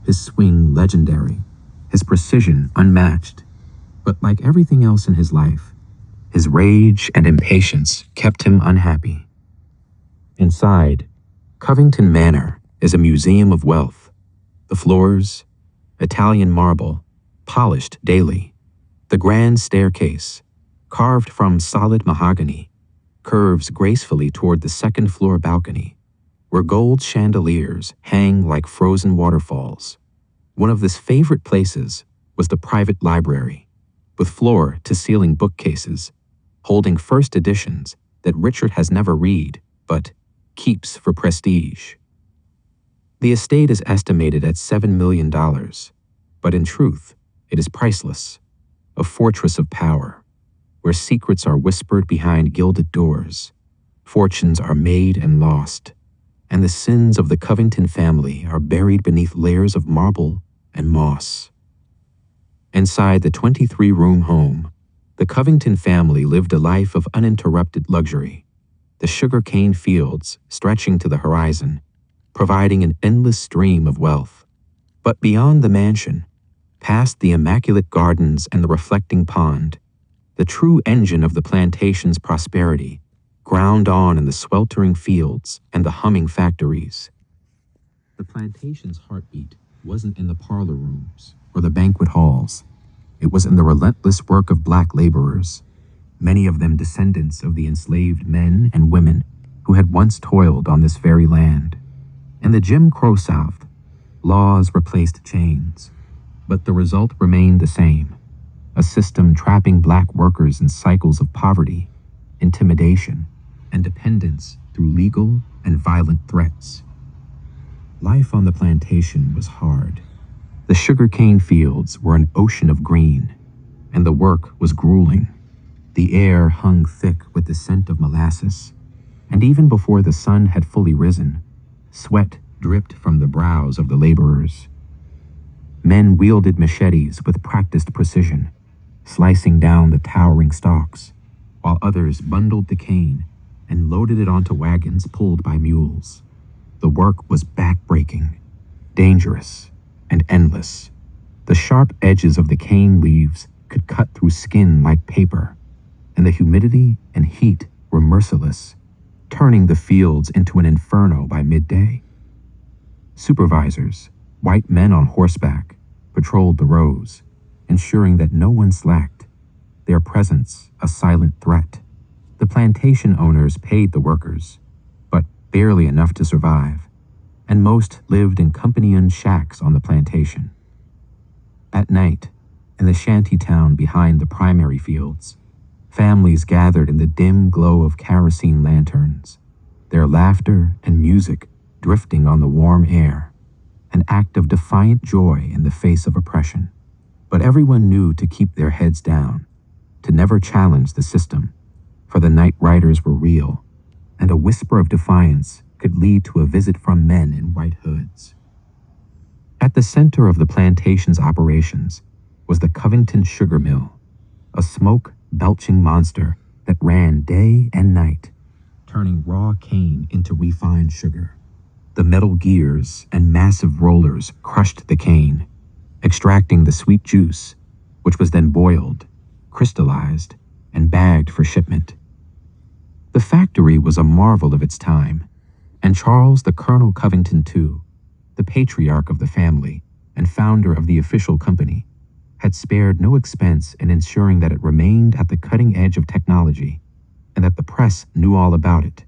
his swing legendary, his precision unmatched. But like everything else in his life, his rage and impatience kept him unhappy. Inside, Covington Manor is a museum of wealth. The floors, Italian marble, polished daily. The grand staircase, carved from solid mahogany, curves gracefully toward the second-floor balcony, where gold chandeliers hang like frozen waterfalls. One of his favorite places was the private library, with floor-to-ceiling bookcases, holding first editions that Richard has never read, but keeps for prestige. The estate is estimated at $7 million, but in truth, it is priceless, a fortress of power, where secrets are whispered behind gilded doors, fortunes are made and lost, and the sins of the Covington family are buried beneath layers of marble and moss. Inside the 23-room home, the Covington family lived a life of uninterrupted luxury, the sugar-cane fields stretching to the horizon, providing an endless stream of wealth. But beyond the mansion, past the immaculate gardens and the reflecting pond, the true engine of the plantation's prosperity ground on in the sweltering fields and the humming factories. The plantation's heartbeat wasn't in the parlor rooms or the banquet halls. It was in the relentless work of black laborers, many of them descendants of the enslaved men and women who had once toiled on this very land. In the Jim Crow South, laws replaced chains, but the result remained the same: a system trapping black workers in cycles of poverty, intimidation, and dependence through legal and violent threats. Life on the plantation was hard. The sugarcane fields were an ocean of green, and the work was grueling. The air hung thick with the scent of molasses, and even before the sun had fully risen, sweat dripped from the brows of the laborers. Men wielded machetes with practiced precision, slicing down the towering stalks, while others bundled the cane and loaded it onto wagons pulled by mules. The work was back-breaking, dangerous, and endless. The sharp edges of the cane leaves could cut through skin like paper, and the humidity and heat were merciless, turning the fields into an inferno by midday. Supervisors, white men on horseback, patrolled the rows, ensuring that no one slacked, their presence a silent threat. The plantation owners paid the workers, but barely enough to survive, and most lived in company-owned shacks on the plantation. At night, in the shanty town behind the primary fields, families gathered in the dim glow of kerosene lanterns, their laughter and music drifting on the warm air, an act of defiant joy in the face of oppression. But everyone knew to keep their heads down, to never challenge the system, for the night riders were real, and a whisper of defiance could lead to a visit from men in white hoods. At the center of the plantation's operations was the Covington Sugar Mill, a smoke-belching monster that ran day and night, turning raw cane into refined sugar. The metal gears and massive rollers crushed the cane, extracting the sweet juice, which was then boiled, crystallized, and bagged for shipment. The factory was a marvel of its time, and Charles the Colonel Covington II, the patriarch of the family and founder of the official company, had spared no expense in ensuring that it remained at the cutting edge of technology and that the press knew all about it.